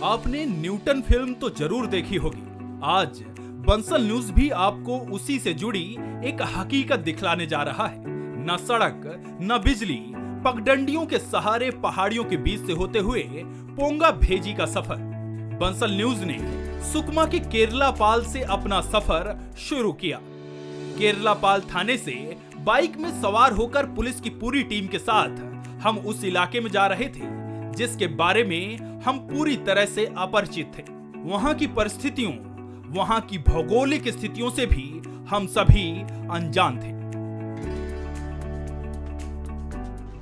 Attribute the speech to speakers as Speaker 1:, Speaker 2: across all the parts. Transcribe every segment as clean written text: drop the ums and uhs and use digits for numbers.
Speaker 1: आपने Newton film तो जरूर देखी होगी। आज बंसल न्यूज भी आपको उसी से जुड़ी एक हकीकत दिखलाने जा रहा है। न सड़क, न बिजली, पगडंडियों के सहारे पहाड़ियों के बीच से होते हुए पोंगा भेजी का सफर। बंसल न्यूज ने सुकमा के केरलापाल से अपना सफर शुरू किया। केरलापाल थाने से बाइक में सवार होकर पुलिस की पूरी टीम के साथ हम उस इलाके में जा रहे थे जिसके बारे में हम पूरी तरह से अपरिचित थे। वहां की परिस्थितियों, वहां की भौगोलिक स्थितियों से भी हम सभी अनजान थे।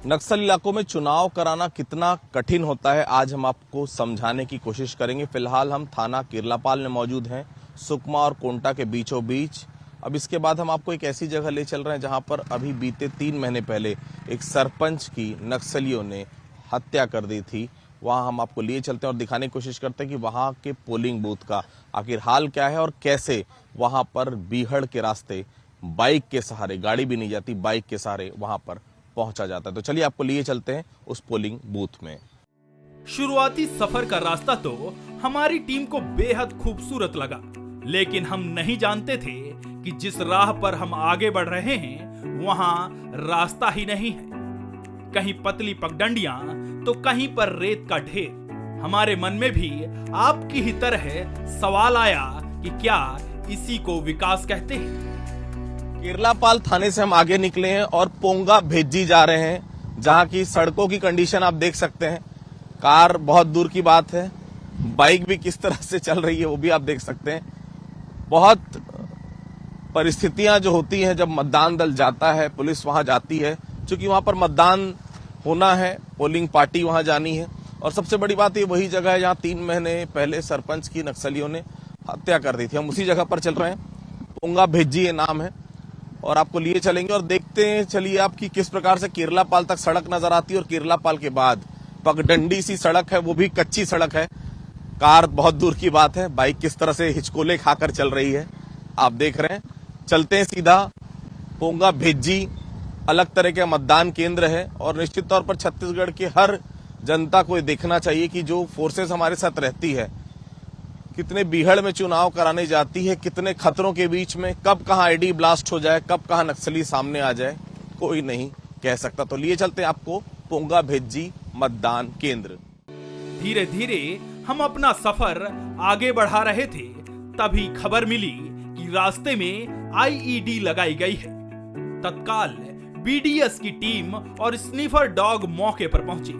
Speaker 2: नक्सल इलाकों में चुनाव कराना कितना कठिन होता है, आज हम आपको समझाने की कोशिश करेंगे। फिलहाल हम थाना केरलापाल में मौजूद हैं, सुकमा और कोंटा के बीचों बीच। अब इसके बाद हम आपको एक ऐसी जगह ले चल रहे हैं जहां पर अभी बीते 3 महीने पहले एक सरपंच की नक्सलियों ने हत्या कर दी थी। वहां हम आपको लिए चलते हैं और दिखाने की कोशिश करते हैं कि वहां के पोलिंग बूथ का आखिर हाल क्या है और कैसे वहां पर बीहड़ के रास्ते बाइक के सहारे, गाड़ी भी नहीं जाती, बाइक के सहारे वहां पर पहुंचा जाता है। तो चलिए आपको लिए चलते हैं उस पोलिंग बूथ में।
Speaker 1: शुरुआती सफर का रास्ता तो हमारी टीम को बेहद खूबसूरत लगा, लेकिन हम नहीं जानते थे कि जिस राह पर हम आगे बढ़ रहे हैं वहां रास्ता ही नहीं है। कहीं पतली पगडंडियां तो कहीं पर रेत का ढेर। हमारे मन में भी आपकी ही तरह सवाल आया कि क्या इसी को विकास कहते हैं।
Speaker 2: केरलापाल थाने से हम आगे निकले हैं और पोंगा भेजी जा रहे हैं, जहां की सड़कों की कंडीशन आप देख सकते हैं। कार बहुत दूर की बात है, बाइक भी किस तरह से चल रही है वो भी आप देख सकते हैं। बहुत परिस्थितियां जो होती हैं जब मतदान दल जाता है, पुलिस वहां जाती है, क्योंकि वहां पर मतदान होना है, पोलिंग पार्टी वहां जानी है। और सबसे बड़ी बात ये वही जगह है जहां 3 महीने पहले सरपंच की नक्सलियों ने हत्या कर दी थी। हम उसी जगह पर चल रहे हैं, पोंगा भेजी ये नाम है, और आपको लिए चलेंगे और देखते हैं चलिए आपकी किस प्रकार से केरलापाल तक सड़क नजर आती है और केरलापाल के बाद पगडंडी सी सड़क है, वो भी कच्ची सड़क है। कार बहुत दूर की बात है, बाइक किस तरह से हिचकोले खाकर चल रही है आप देख रहे हैं। चलते हैं सीधा। पोंगा भेजी अलग तरह के मतदान केंद्र है और निश्चित तौर पर छत्तीसगढ़ के हर जनता को देखना चाहिए कि जो फोर्सेस हमारे साथ रहती है, कितने बीहड़ में चुनाव कराने जाती है, कितने खतरों के बीच में, कब कहां आईडी ब्लास्ट हो जाए, कब कहां नक्सली सामने आ जाए, कोई नहीं कह सकता। तो लिए चलते हैं आपको पोंगा भेजी मतदान केंद्र।
Speaker 1: धीरे धीरे हम अपना सफर आगे बढ़ा रहे थे, तभी खबर मिली कि रास्ते में आईईडी लगाई गई है। तत्काल बीडीएस की टीम और स्निफर डॉग मौके पर पहुंचे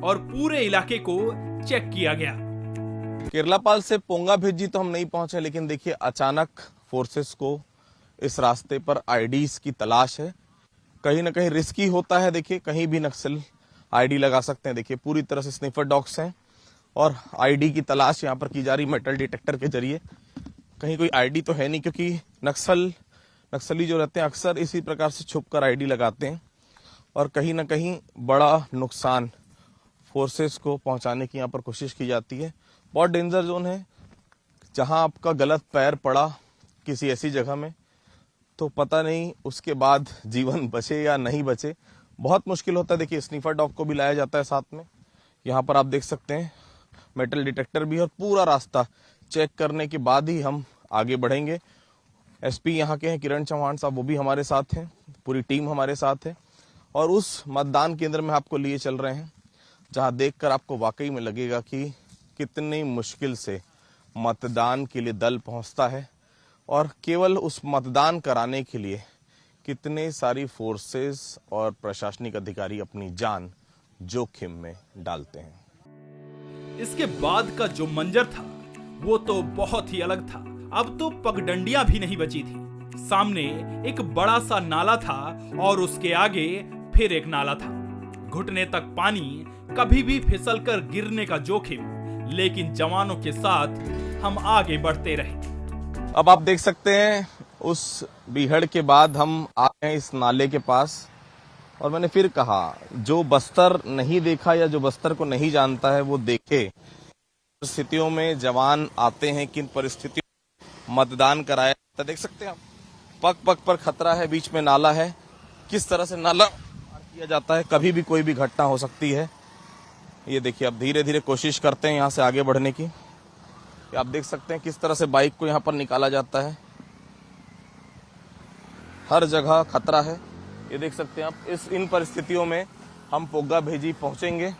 Speaker 1: और पूरे इलाके को चेक किया गया।
Speaker 2: केरलापाल से पोंगा भेजी तो हम नहीं पहुंचे, लेकिन देखिए अचानक फोर्सेस को इस रास्ते पर आईडीज की तलाश है। कहीं ना कहीं रिस्की होता है, देखिए कहीं भी नक्सल आईडी लगा सकते हैं। देखिए पूरी तरह से स्निफर डॉग्स हैं और आईडी की तलाश यहाँ पर की जा रही मेटल डिटेक्टर के जरिए। कहीं कोई आईडी तो है नहीं, क्योंकि नक्सली जो रहते हैं अक्सर इसी प्रकार से छुपकर आईडी लगाते हैं और कहीं ना कहीं बड़ा नुकसान फोर्सेस को पहुंचाने की यहाँ पर कोशिश की जाती है। बहुत डेंजर जोन है, जहां आपका गलत पैर पड़ा किसी ऐसी जगह में तो पता नहीं उसके बाद जीवन बचे या नहीं बचे, बहुत मुश्किल होता है। देखिए स्निफर डॉग को भी लाया जाता है साथ में। यहाँ पर आप देख सकते हैं मेटल डिटेक्टर भी, और पूरा रास्ता चेक करने के बाद ही हम आगे बढ़ेंगे। एसपी यहाँ के हैं किरण चौहान साहब, वो भी हमारे साथ हैं, पूरी टीम हमारे साथ है और उस मतदान केंद्र में आपको लिए चल रहे हैं जहां देखकर आपको वाकई में लगेगा कि कितनी मुश्किल से मतदान के लिए दल पहुंचता है और केवल उस मतदान कराने के लिए कितने सारी फोर्सेस और प्रशासनिक अधिकारी अपनी जान जोखिम में डालते हैं।
Speaker 1: इसके बाद का जो मंजर था वो तो बहुत ही अलग था। अब तो पगडंडियां भी नहीं बची थी। सामने एक बड़ा सा नाला था और उसके आगे फिर एक नाला था, घुटने तक पानी, कभी भी फिसलकर गिरने का जोखिम। लेकिन जवानों के साथ हम आगे बढ़ते रहे।
Speaker 2: अब आप देख सकते हैं उस बीहड़ के बाद हम आ गए इस नाले के पास, और मैंने फिर कहा जो बस्तर नहीं देखा या जो बस्तर को नहीं जानता है वो देखे। परिस्थितियों में जवान आते हैं, किन परिस्थितियों में मतदान कराया जाता, देख सकते हैं आप। पग पग पर खतरा है, बीच में नाला है, किस तरह से नाला किया जाता है, कभी भी कोई भी घटना हो सकती है। ये देखिए अब धीरे धीरे कोशिश करते हैं यहाँ से आगे बढ़ने की। ये आप देख सकते हैं किस तरह से बाइक को यहाँ पर निकाला जाता है। हर जगह खतरा है। ये देख सकते हैं आप। इन परिस्थितियों में हम पोग्गा भेजी पहुंचेंगे,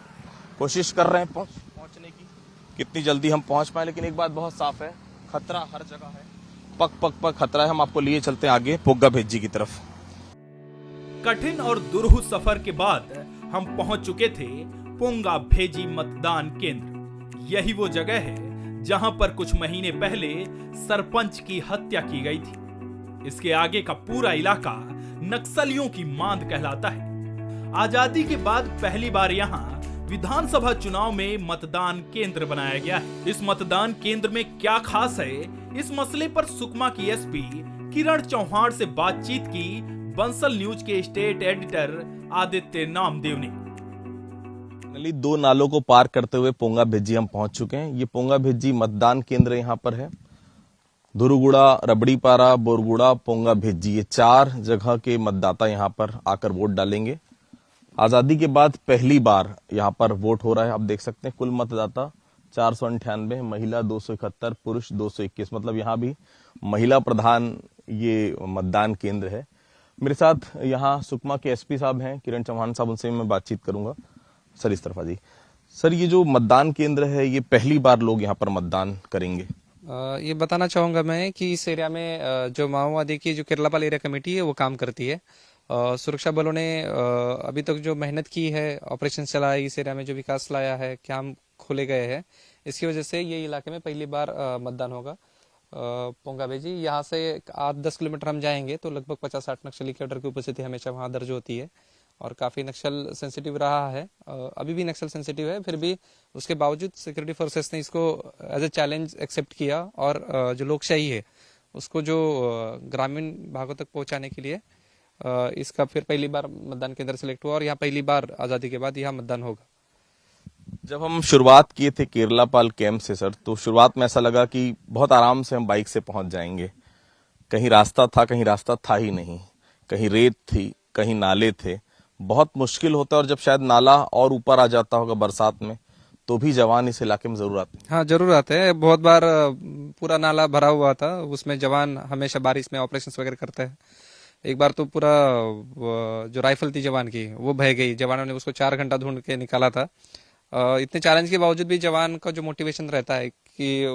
Speaker 2: कोशिश कर रहे हैं पहुंचने की, कितनी जल्दी हम पहुंच पाए। लेकिन एक बात बहुत साफ है, खतरा हर जगह है, पग पग पर खतरा है। हम आपको लिए चलते हैं आगे पोग्गा भेजी की तरफ।
Speaker 1: कठिन और दुरूह सफर के बाद हम पहुंच चुके थे पोंगा भेजी मतदान केंद्र। यही वो जगह है जहां पर कुछ महीने पहले सरपंच की हत्या की गई थी। इसके आगे का पूरा इलाका नक्सलियों की मांद कहलाता है। आजादी के बाद पहली बार यहां विधानसभा चुनाव में मतदान केंद्र बनाया गया है। इस मतदान केंद्र में क्या खास है, इस मसले पर सुकमा की एसपी किरण चौहान से बातचीत की बंसल न्यूज के स्टेट एडिटर आदित्य नामदेव ने।
Speaker 2: दो नालों को पार करते हुए पोंगा भेजी हम पहुंच चुके हैं। ये पोंगा भेजी मतदान केंद्र यहाँ पर है। धुरुगुड़ा, रबड़ीपारा, बोरगुड़ा, पोंगा भेजी, ये 4 जगह के मतदाता यहाँ पर आकर वोट डालेंगे। आजादी के बाद पहली बार यहाँ पर वोट हो रहा है। आप देख सकते हैं कुल मतदाता 498, महिला 271, पुरुष 221, मतलब यहाँ भी महिला प्रधान ये मतदान केंद्र है। मेरे साथ यहाँ सुकमा के एसपी साहब हैं, किरण चौहान साहब, उनसे मैं बातचीत करूंगा। सर इस तरफ जी। सर ये जो मतदान केंद्र है, ये पहली बार लोग यहाँ पर मतदान करेंगे।
Speaker 3: ये बताना चाहूंगा मैं कि इस एरिया में जो माओवादी की जो केरलापाल एरिया कमेटी है वो काम करती है। सुरक्षा बलों ने अभी तक जो मेहनत की है, ऑपरेशन चलाया, इस एरिया में जो विकास लाया है, कैंप खोले गए हैं, इसकी वजह से ये इलाके में पहली बार मतदान होगा। पोंगा भेजी यहाँ से 8-10 किलोमीटर हम जाएंगे तो लगभग 50-60 नक्सली कैडर की उपस्थिति हमेशा वहाँ दर्ज होती है और काफी नक्सल सेंसिटिव रहा है। अभी भी नक्सल सेंसिटिव है, फिर भी उसके बावजूद सिक्योरिटी फोर्सेस ने इसको एज ए चैलेंज एक्सेप्ट किया और जो लोकशाही है उसको जो ग्रामीण भागों तक पहुंचाने के लिए इसका फिर पहली बार मतदान केंद्र सेलेक्ट हुआ और यहाँ पहली बार आजादी के बाद यहाँ मतदान होगा।
Speaker 2: जब हम शुरुआत किए थे केरलापाल कैंप से सर, तो शुरुआत में ऐसा लगा कि बहुत आराम से हम बाइक से पहुंच जाएंगे। कहीं रास्ता था, कहीं रास्ता था ही नहीं, कहीं रेत थी, कहीं नाले थे, बहुत मुश्किल होता है। और जब शायद नाला और ऊपर आ जाता होगा बरसात में, तो भी जवान इस इलाके में जरूर आते हैं।
Speaker 3: हाँ जरूर आते हैं। बहुत बार पूरा नाला भरा हुआ था, उसमें जवान हमेशा बारिश में ऑपरेशंस वगैरह करते हैं। एक बार तो पूरा जो राइफल थी जवान की वो बह गई, जवानों ने उसको 4 घंटा ढूंढ के निकाला था। इतने चैलेंज के बावजूद भी जवान का जो मोटिवेशन रहता है कि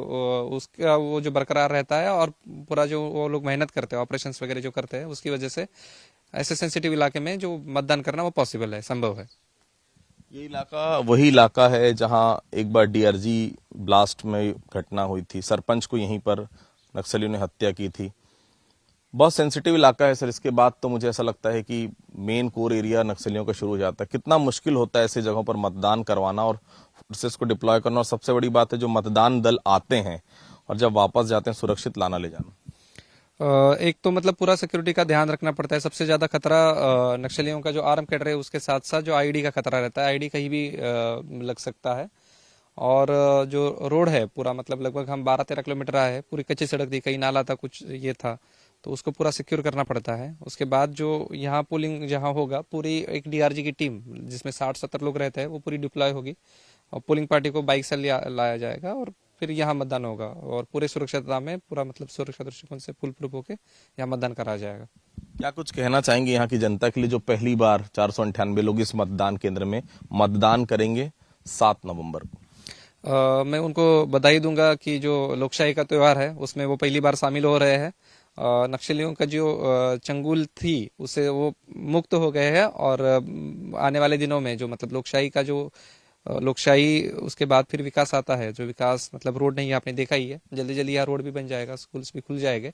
Speaker 3: उसका वो जो बरकरार रहता है और पूरा जो वो लोग मेहनत करते हैं, ऑपरेशंस वगैरह जो करते हैं, उसकी वजह से ऐसे सेंसिटिव इलाके में जो मतदान करना वो पॉसिबल है, संभव है।
Speaker 2: ये इलाका वही इलाका है जहां एक बार डीआरजी ब्लास्ट में घटना हुई थी, सरपंच को यहीं पर नक्सलियों ने हत्या की थी। बहुत सेंसिटिव इलाका है सर। इसके बाद तो मुझे ऐसा लगता है कि मेन कोर एरिया नक्सलियों का शुरू हो जाता है। कितना मुश्किल होता है ऐसे जगहों पर मतदान करवाना और फोर्सेस को डिप्लॉय करना, और सबसे बड़ी बात है जो मतदान दल आते हैं और जब वापस जाते हैं सुरक्षित लाना ले जाना।
Speaker 3: एक तो मतलब पूरा सिक्योरिटी का ध्यान रखना पड़ता है। सबसे ज्यादा खतरा नक्सलियों का जो आर्म कैडर है उसके साथ साथ जो आईडी का खतरा रहता है, आईडी कहीं भी लग सकता है। और जो रोड है पूरा, मतलब लगभग हम 12-13 किलोमीटर आए हैं, पूरी कच्ची सड़क थी, कहीं नाला था, कुछ ये था, तो उसको पूरा सिक्योर करना पड़ता है। उसके बाद जो यहाँ पोलिंग जहाँ होगा, पूरी एक डीआरजी की टीम जिसमें 60-70 लोग रहते हैं वो पूरी डिप्लॉय होगी और पोलिंग पार्टी को बाइक से लाया जाएगा और फिर यहाँ मतदान होगा और पूरे सुरक्षितता में पूरा मतलब सुरक्षा दृष्टिकोण से फुल प्रूफ होकर यहाँ मतदान कराया जाएगा।
Speaker 2: क्या कुछ कहना चाहेंगे यहाँ की जनता के लिए जो पहली बार 498 लोग इस मतदान केंद्र में मतदान करेंगे 7 नवंबर को?
Speaker 3: मैं उनको बधाई दूंगा कि जो लोकशाही का त्योहार है उसमें वो पहली बार शामिल हो रहे हैं। नक्सलियों का जो चंगुल थी उससे वो मुक्त हो गए हैं और आने वाले दिनों में जो मतलब लोकशाही का जो लोकशाही उसके बाद फिर विकास आता है। जो विकास मतलब रोड नहीं, आपने देखा ही है, जल्दी जल्दी यहाँ रोड भी बन जाएगा, स्कूल्स भी खुल जाएंगे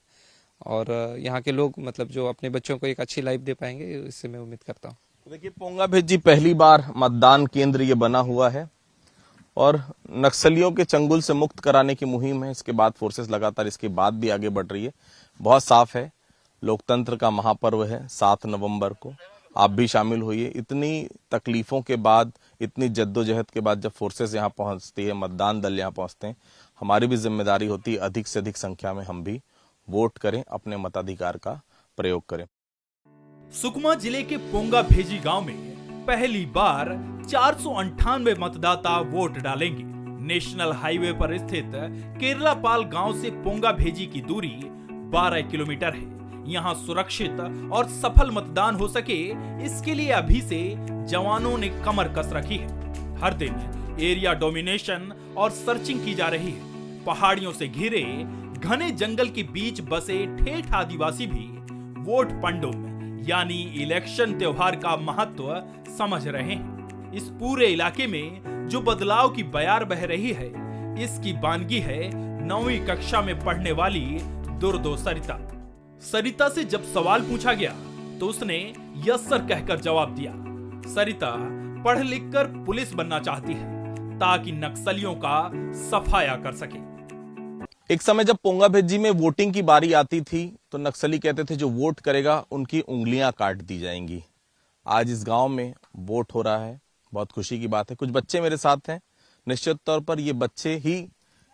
Speaker 3: और यहाँ के लोग मतलब जो अपने बच्चों को एक अच्छी लाइफ दे पाएंगे, इससे मैं उम्मीद करता हूँ।
Speaker 2: देखिए पोंगा भेजी पहली बार मतदान केंद्र ये बना हुआ है और नक्सलियों के चंगुल से मुक्त कराने की मुहिम है। इसके बाद फोर्सेस लगातार इसके बाद भी आगे बढ़ रही है। बहुत साफ है, लोकतंत्र का महापर्व है 7 नवंबर को, आप भी शामिल होइए। इतनी तकलीफों के बाद, इतनी जद्दोजहद के बाद जब फोर्सेस यहाँ पहुंचती है, मतदान दल यहाँ पहुंचते हैं, हमारी भी जिम्मेदारी होती है अधिक से अधिक संख्या में हम भी वोट करें, अपने मताधिकार का प्रयोग करें।
Speaker 1: सुकमा जिले के पोंगा भेजी गांव में पहली बार 498 मतदाता वोट डालेंगे। नेशनल हाईवे पर स्थित केरलापाल गांव से पोंगा भेजी की दूरी 12 किलोमीटर है। यहाँ सुरक्षित और सफल मतदान हो सके, इसके लिए अभी से जवानों ने कमर कस रखी है। हर दिन एरिया डोमिनेशन और सर्चिंग की जा रही है। पहाड़ियों से घिरे घने जंगल के बीच बसे ठेठ आदिवासी भी वोट पंडुम यानी इलेक्शन त्योहार का महत्व समझ रहे हैं। इस पूरे इलाके में जो बदलाव की बयार बह रही है, इसकी बानगी है 9वीं कक्षा में पढ़ने वाली दुर्दो सरिता। सरिता से जब सवाल पूछा गया तो उसने यस सर कहकर जवाब दिया। सरिता पढ़ लिख कर पुलिस बनना चाहती है ताकि नक्सलियों का सफाया कर सके।
Speaker 2: एक समय जब पोंगा भेजी में वोटिंग की बारी आती थी तो नक्सली कहते थे जो वोट करेगा उनकी उंगलियां काट दी जाएंगी। आज इस गांव में वोट हो रहा है, बहुत खुशी की बात है। कुछ बच्चे मेरे साथ हैं। निश्चित तौर पर ये बच्चे ही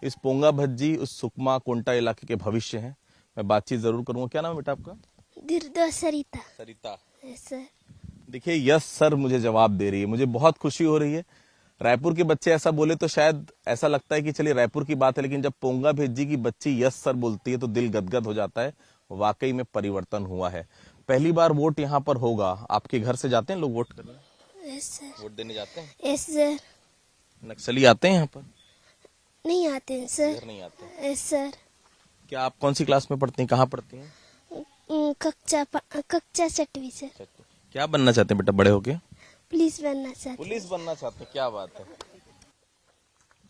Speaker 2: इस पोंगा भज्जी, उस सुकमा कोंटा इलाके के भविष्य हैं। मैं बातचीत जरूर करूंगा। क्या नाम है बेटा आपका?
Speaker 4: दुर्दो सरिता।
Speaker 2: सरिता।
Speaker 4: सर।
Speaker 2: देखिए यस सर मुझे जवाब दे रही है, मुझे बहुत खुशी हो रही है। रायपुर के बच्चे ऐसा बोले तो शायद ऐसा लगता है कि चलिए रायपुर की बात है, लेकिन जब पोंगा भेजी की बच्ची यस सर बोलती है तो दिल गदगद हो जाता है। वाकई में परिवर्तन हुआ है। पहली बार वोट यहाँ पर होगा। आपके घर से जाते हैं लोग वोट करने?
Speaker 4: Yes sir.
Speaker 2: वोट देने जाते हैं?
Speaker 4: Yes sir.
Speaker 2: नक्सली आते हैं यहाँ पर?
Speaker 4: नहीं आते हैं सर।
Speaker 2: घर नहीं आते?
Speaker 4: Yes sir.
Speaker 2: क्या आप कौन सी क्लास में पढ़ती हैं? कहाँ पढ़ती हैं?
Speaker 4: कक्षा 6वीं सर।
Speaker 2: क्या बनना चाहते हैं बेटा बड़े होके?
Speaker 4: पुलिस बनना चाहते हैं।
Speaker 2: पुलिस बनना चाहते हैं, क्या बात है।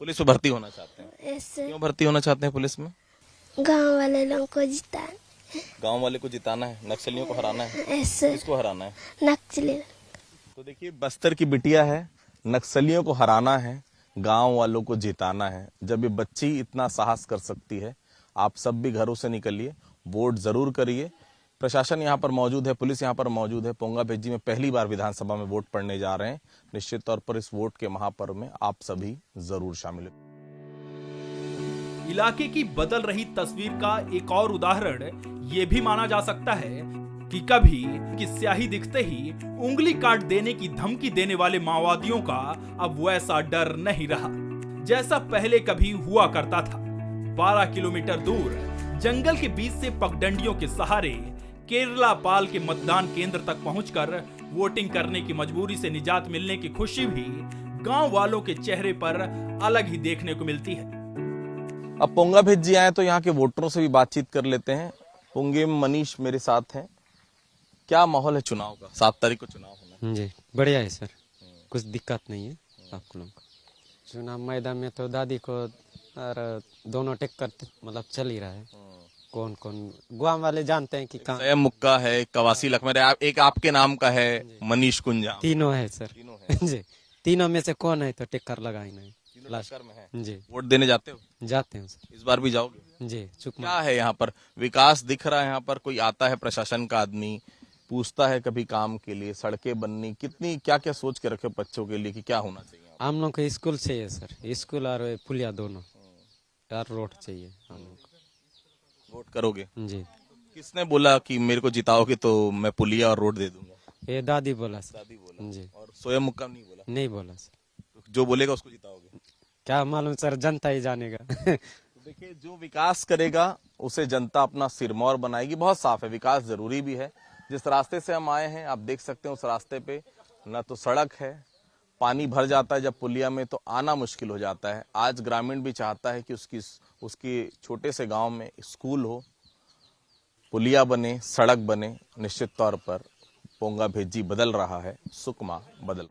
Speaker 2: पुलिस में भर्ती होना चाहते हैं?
Speaker 4: Yes sir.
Speaker 2: क्यों भर्ती होना चाहते हैं पुलिस में?
Speaker 4: गांव वाले लोगों को जिताना।
Speaker 2: गांव वाले को जिताना है, नक्सलियों को हराना है।
Speaker 4: Yes sir.
Speaker 2: किसको हराना है?
Speaker 4: नक्सली।
Speaker 2: तो देखिए बस्तर की बिटिया है, नक्सलियों को हराना है, गांव वालों को जिताना है। जब ये बच्ची इतना साहस कर सकती है, आप सब भी घरों से निकलिए, वोट जरूर करिए। प्रशासन यहाँ पर मौजूद है, पुलिस यहाँ पर मौजूद है। पोंगा भेजी में पहली बार विधानसभा में वोट पड़ने जा रहे हैं। निश्चित तौर पर इस वोट के महापर्व में आप सभी जरूर शामिल हो।
Speaker 1: इलाके की बदल रही तस्वीर का एक और उदाहरण ये भी माना जा सकता है कि कभी की स्याही दिखते ही उंगली काट देने की धमकी देने वाले माओवादियों का अब वैसा डर नहीं रहा जैसा पहले कभी हुआ करता था। 12 किलोमीटर दूर जंगल के बीच से पगडंडियों के सहारे केरलापाल के मतदान केंद्र तक पहुंचकर वोटिंग करने की मजबूरी से निजात मिलने की खुशी भी गांव वालों के चेहरे पर अलग ही देखने को मिलती है।
Speaker 2: अब पोंगा भेजी आए तो यहाँ के वोटरों से भी बातचीत कर लेते हैं। पोंगे में मनीष मेरे साथ हैं। क्या माहौल है चुनाव का? 7 तारीख को चुनाव होना है।
Speaker 5: जी बढ़िया है सर, कुछ दिक्कत नहीं है आप लोगों को। चुनाव मैदान में तो दादी को और दोनों टेक करते मतलब चल ही रहा है। कौन कौन गुआम वाले जानते हैं कि कहाँ।
Speaker 2: सैम मुक्का है, कवासी लखमेर है, एक आपके नाम का है मनीष कुंजा।
Speaker 5: तीनों है सर।
Speaker 2: तीनों है।
Speaker 5: जी तीनों में से कौन है तो टेक्कर लगा ही नहीं।
Speaker 2: लास्ट में है।
Speaker 5: जी
Speaker 2: वोट देने जाते हो?
Speaker 5: जाते हैं सर।
Speaker 2: इस बार भी जाओगे?
Speaker 5: जी चुकमा।
Speaker 2: क्या है यहाँ पर विकास दिख रहा है? यहाँ पर कोई आता है प्रशासन का आदमी, पूछता है कभी काम के लिए, सड़कें बननी, कितनी क्या क्या सोच के रखे बच्चों के लिए कि क्या होना चाहिए?
Speaker 5: हम लोग को स्कूल चाहिए सर, स्कूल और पुलिया दोनों यार रोड चाहिए हम लोग को।
Speaker 2: वोट करोगे?
Speaker 5: जी।
Speaker 2: किसने बोला कि मेरे को जिताओगे तो मैं पुलिया और रोड दे दूंगा?
Speaker 5: ये दादी बोला सर।
Speaker 2: दादी बोला।
Speaker 5: जी।
Speaker 2: और स्वयं मुक्का नहीं बोला?
Speaker 5: नहीं बोला सर।
Speaker 2: तो जो बोलेगा उसको जिताओगे?
Speaker 5: क्या मालूम सर, जनता ही जानेगा।
Speaker 2: तो देखिए जो विकास करेगा उसे जनता अपना सिरमौर बनाएगी। बहुत साफ है, विकास जरूरी भी है। जिस रास्ते से हम आए हैं आप देख सकते हैं उस रास्ते पे न तो सड़क है, पानी भर जाता है जब पुलिया में तो आना मुश्किल हो जाता है। आज ग्रामीण भी चाहता है कि उसकी छोटे से गांव में स्कूल हो, पुलिया बने, सड़क बने। निश्चित तौर पर पोंगा भेजी बदल रहा है, सुकमा बदल।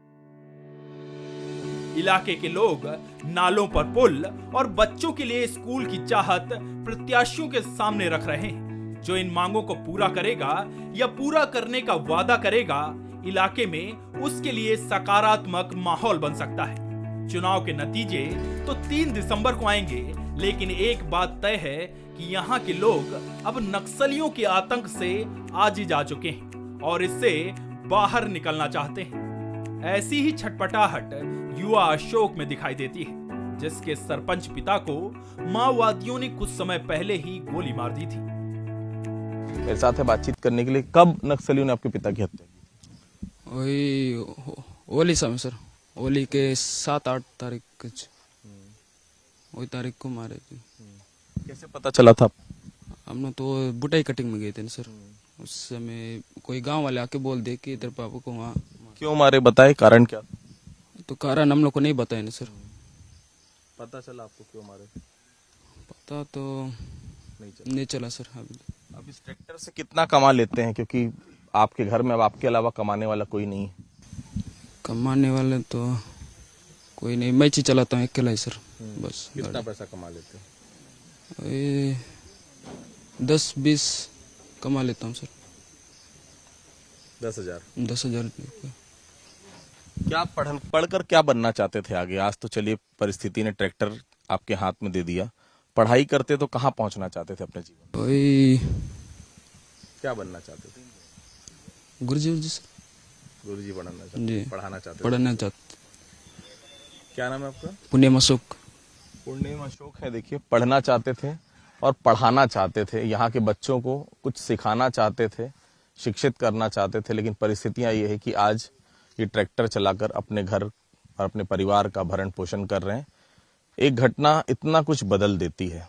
Speaker 1: इलाके के लोग नालों पर पुल और बच्चों के लिए स्कूल की चाहत प्रत्याशियों के सामने रख रहे हैं। जो इन मांगों को पूरा करेगा या पूरा करने का वादा करेगा, इलाके में उसके लिए सकारात्मक माहौल बन सकता है। चुनाव के नतीजे तो 3 दिसंबर को आएंगे, लेकिन एक बात तय है कि यहाँ के लोग अब नक्सलियों के आतंक से आजिज आ चुके हैं और इससे बाहर निकलना चाहते हैं। ऐसी ही छटपटाहट युवा अशोक में दिखाई देती है, जिसके सरपंच पिता को माओवादियों ने कुछ समय पहले ही गोली मार दी थी।
Speaker 2: मेरे साथ है बातचीत करने के लिए। कब नक्सलियों ने आपके पिता की हत्या की?
Speaker 6: वही होली समय सर। होली के 7-8 तारीख कुछ वही तारीख को मारे थे।
Speaker 2: कैसे पता चला था?
Speaker 6: हम लोग तो बुटाई कटिंग में गए थे ना सर, उस समय कोई गांव वाले आके बोल दे कि इधर पापा को वहाँ,
Speaker 2: क्यों मारे, बताए कारण क्या?
Speaker 6: तो कारण हम लोग को नहीं बताया ना सर।
Speaker 2: पता चला आपको क्यों मारे?
Speaker 6: पता तो नहीं चला सर। अभी
Speaker 2: अब इस ट्रैक्टर से कितना कमा लेते हैं, क्योंकि आपके घर में अब आपके अलावा कमाने वाला कोई नहीं है?
Speaker 6: कमाने वाले तो कोई नहीं, मैं ही चलाता हूँ अकेला ही सर बस।
Speaker 2: कितना पैसा कमा लेते हैं?
Speaker 6: ये 10-20 कमा लेता हूँ सर।
Speaker 2: 10,000।
Speaker 6: 10,000 रुपये।
Speaker 2: क्या पढ़कर क्या बनना चाहते थे आगे? आज तो चलिए परिस्थिति ने ट्रैक्टर आपके हाथ में दे दिया, पढ़ाई करते तो कहाँ पहुंचना चाहते थे अपने जीवन में?
Speaker 6: वही
Speaker 2: क्या बनना चाहते थे?
Speaker 6: गुरुजी सर।
Speaker 2: गुरुजी बनना
Speaker 6: जी।
Speaker 2: चाहते, पढ़ाना चाहते थे।
Speaker 6: पढ़ना चाहते।
Speaker 2: क्या नाम है आपका?
Speaker 6: पुण्यम अशोक।
Speaker 2: पूर्णिमा अशोक है। देखिए, पढ़ना चाहते थे और पढ़ाना चाहते थे, यहाँ के बच्चों को कुछ सिखाना चाहते थे, शिक्षित करना चाहते थे, लेकिन परिस्थितियां ये है कि आज ये ट्रैक्टर चलाकर अपने घर और अपने परिवार का भरण पोषण कर रहे हैं। एक घटना इतना कुछ बदल देती है,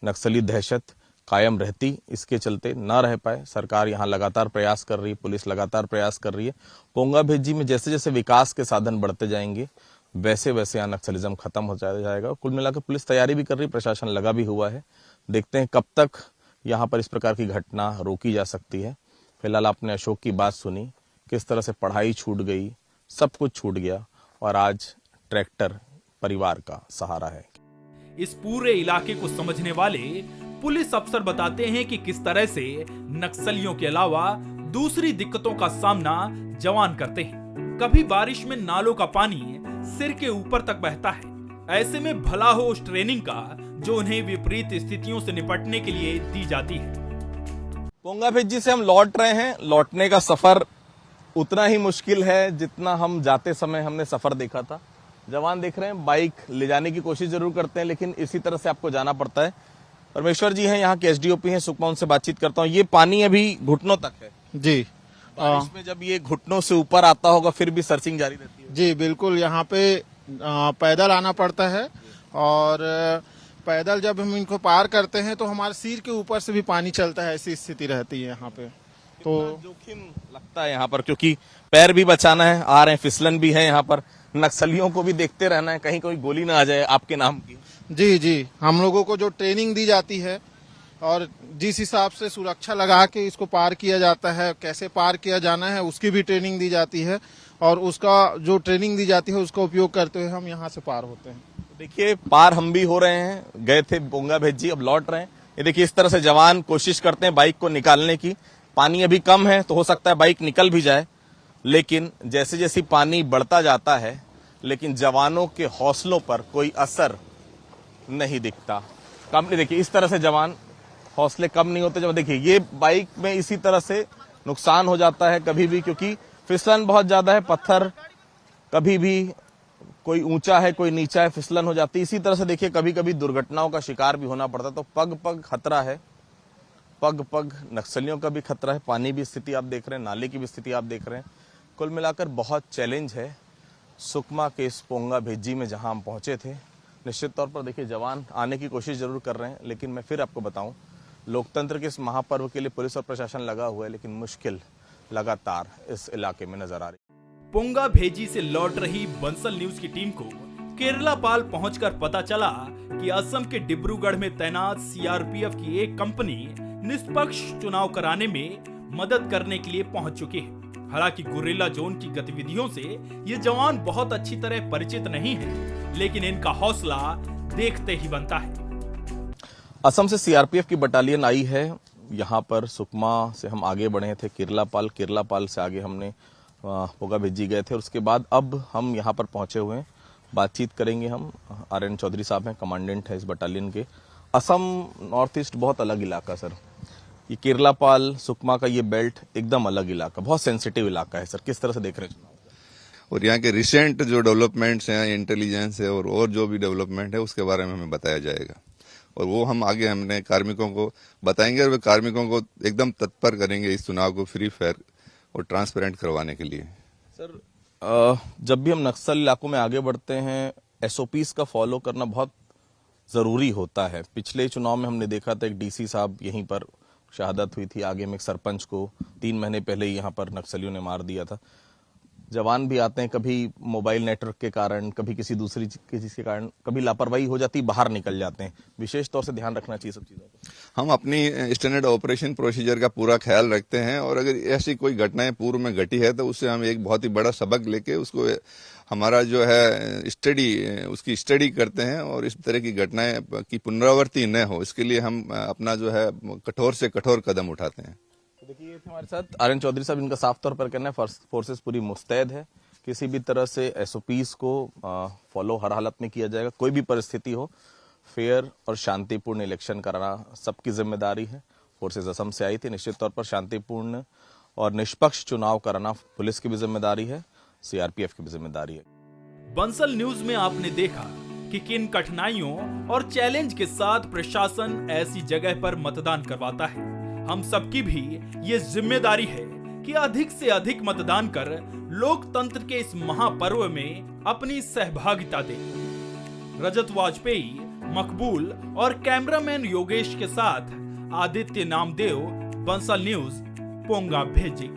Speaker 2: नक्सली दहशत कायम रहती, इसके चलते ना रह पाए। सरकार यहाँ लगातार प्रयास कर रही है, पुलिस लगातार प्रयास कर रही है। पोंगा भेजी में जैसे जैसे विकास के साधन बढ़ते जाएंगे वैसे वैसे यहाँ नक्सलिज्म खत्म हो जाएगा। कुल मिलाकर पुलिस तैयारी भी कर रही, प्रशासन लगा भी हुआ है। देखते हैं कब तक यहाँ पर इस प्रकार की घटना रोकी जा सकती है। फिलहाल आपने अशोक की बात सुनी, किस तरह से पढ़ाई छूट गई, सब कुछ छूट गया और आज ट्रैक्टर परिवार का सहारा है।
Speaker 1: इस पूरे इलाके को समझने वाले पुलिस अफसर बताते हैं कि किस तरह से नक्सलियों के अलावा दूसरी दिक्कतों का सामना जवान करते हैं। कभी बारिश में नालों का पानी सिर के ऊपर तक बहता है, ऐसे में भला हो उस ट्रेनिंग का जो उन्हें विपरीत स्थितियों से निपटने के लिए दी जाती है।
Speaker 2: पोंगा भेजी से हम लौट रहे हैं। लौटने का सफर उतना ही मुश्किल है जितना हम जाते समय हमने सफर देखा था। जवान देख रहे हैं, बाइक ले जाने की कोशिश जरूर करते हैं, लेकिन इसी तरह से आपको जाना पड़ता है। परमेश्वर जी हैं यहाँ के एसडीओपी हैं सुकमा, उनसे बातचीत करता हूँ। ये पानी अभी घुटनों तक है
Speaker 7: जी।
Speaker 2: बारिश में जब ये घुटनों से ऊपर आता होगा फिर भी सर्चिंग जारी रहती है?
Speaker 7: जी बिल्कुल, यहाँ पे पैदल आना पड़ता है और पैदल जब हम इनको पार करते हैं तो हमारे सिर के ऊपर से भी पानी चलता है, ऐसी स्थिति रहती है यहाँ पे। तो
Speaker 2: जोखिम लगता है यहाँ पर, क्योंकि पैर भी बचाना है, आ रहे हैं, फिसलन भी है यहाँ पर, नक्सलियों को भी देखते रहना है, कहीं कोई गोली ना आ जाए आपके नाम की।
Speaker 7: जी, हम लोगों को जो ट्रेनिंग दी जाती है और जिस हिसाब से सुरक्षा लगा के इसको पार किया जाता है, कैसे पार किया जाना है उसकी भी ट्रेनिंग दी जाती है और उसका जो ट्रेनिंग दी जाती है उसका उपयोग करते हुए हम यहाँ से पार होते हैं।
Speaker 2: देखिए, पार हम भी हो रहे हैं, गए थे पोंगा भेजी, अब लौट रहे हैं। ये देखिए, इस तरह से जवान कोशिश करते हैं बाइक को निकालने की। पानी अभी कम है तो हो सकता है बाइक निकल भी जाए, लेकिन जैसे जैसे पानी बढ़ता जाता है लेकिन जवानों के हौसलों पर कोई असर नहीं दिखता, कम नहीं। देखिए, इस तरह से जवान हौसले कम नहीं होते। जब देखिए ये बाइक में इसी तरह से नुकसान हो जाता है कभी भी, क्योंकि फिसलन बहुत ज्यादा है, पत्थर कभी भी कोई ऊंचा है कोई नीचा है, फिसलन हो जाती है। इसी तरह से देखिए कभी कभी दुर्घटनाओं का शिकार भी होना पड़ता है। तो पग पग खतरा है, पग पग नक्सलियों का भी खतरा है। पानी भी स्थिति आप देख रहे हैं, नाले की भी स्थिति आप देख रहे हैं। कुल मिलाकर बहुत चैलेंज है सुकमा के इस पोंगा भेजी में जहां हम पहुंचे थे। निश्चित तौर पर देखिए जवान आने की कोशिश जरूर कर रहे हैं, लेकिन मैं फिर आपको बताऊं, लोकतंत्र के इस महापर्व के लिए पुलिस और प्रशासन लगा हुआ है, लेकिन मुश्किल लगातार इस इलाके में नजर आ रही।
Speaker 1: पोंगा भेजी से लौट रही बंसल न्यूज की टीम को केरलापाल पहुंचकर पता चला कि असम के डिब्रूगढ़ में तैनात सीआरपीएफ की एक कंपनी निष्पक्ष चुनाव कराने में मदद करने के लिए पहुंच चुकी है। हालांकि गुरिल्ला जोन की गतिविधियों से ये जवान बहुत अच्छी तरह परिचित नहीं है, लेकिन इनका हौसला देखते ही बनता है।
Speaker 2: असम से सीआरपीएफ की बटालियन आई है यहाँ पर। सुकमा से हम आगे बढ़े थे केरलापाल से आगे हमने पोंगा भेजी गए थे। और उसके बाद अब हम यहाँ पर पहुंचे हुए हैं, बातचीत करेंगे हम। आरएन चौधरी साहब हैं, कमांडेंट है इस बटालियन के। असम नॉर्थ ईस्ट बहुत अलग इलाका सर, ये केरलापाल सुकमा का ये बेल्ट एकदम अलग इलाका, बहुत सेंसिटिव इलाका है सर। किस तरह से देख रहे हैं?
Speaker 8: और यहाँ के रिसेंट जो डेवलपमेंट्स हैं, इंटेलिजेंस है और जो भी डेवलपमेंट है उसके बारे में हमें बताया जाएगा और वो हम आगे हमने कार्मिकों को बताएंगे और वे कार्मिकों को एकदम तत्पर करेंगे इस चुनाव को फ्री फेयर और ट्रांसपेरेंट करवाने के लिए।
Speaker 2: सर, जब भी हम नक्सल इलाकों में आगे बढ़ते हैं एसओपीज का फॉलो करना बहुत ज़रूरी होता है। पिछले चुनाव में हमने देखा था एक डीसी साहब यहीं पर शहादत हुई थी, आगे में एक सरपंच को 3 महीने पहले ही यहाँ पर नक्सलियों ने मार दिया था। जवान भी आते हैं, कभी मोबाइल नेटवर्क के कारण, कभी किसी दूसरी चीज़ के कारण, कभी लापरवाही हो जाती, बाहर निकल जाते हैं। विशेष तौर से ध्यान रखना चाहिए सब चीज़ों को।
Speaker 8: हम अपनी स्टैंडर्ड ऑपरेशन प्रोसीजर का पूरा ख्याल रखते हैं और अगर ऐसी कोई घटनाएं पूर्व में घटी है तो उससे हम एक बहुत ही बड़ा सबक लेके उसको हमारा जो है उसकी स्टडी करते हैं और इस तरह की घटनाएं की पुनरावृत्ति न हो, इसके लिए हम अपना जो है कठोर से कठोर कदम उठाते हैं।
Speaker 2: देखिए, ये थे हमारे साथ आर्यन चौधरी साहब। इनका साफ तौर पर कहना है फोर्सेस पूरी मुस्तैद है, किसी भी तरह से एसओपीज को फॉलो हर हालत में किया जाएगा। कोई भी परिस्थिति हो, फेयर और शांतिपूर्ण इलेक्शन कराना सबकी जिम्मेदारी है। फोर्सेस असम से आई थी, निश्चित तौर पर शांतिपूर्ण और निष्पक्ष चुनाव कराना पुलिस की भी जिम्मेदारी है, सीआरपीएफ की भी जिम्मेदारी है।
Speaker 1: बंसल न्यूज में आपने देखा कि किन कठिनाइयों और चैलेंज के साथ प्रशासन ऐसी जगह पर मतदान करवाता है। हम सबकी भी ये जिम्मेदारी है कि अधिक से अधिक मतदान कर लोकतंत्र के इस महापर्व में अपनी सहभागिता दें। रजत वाजपेयी, मकबूल और कैमरामैन योगेश के साथ आदित्य नामदेव, बंसल न्यूज, पोंगा भेजी।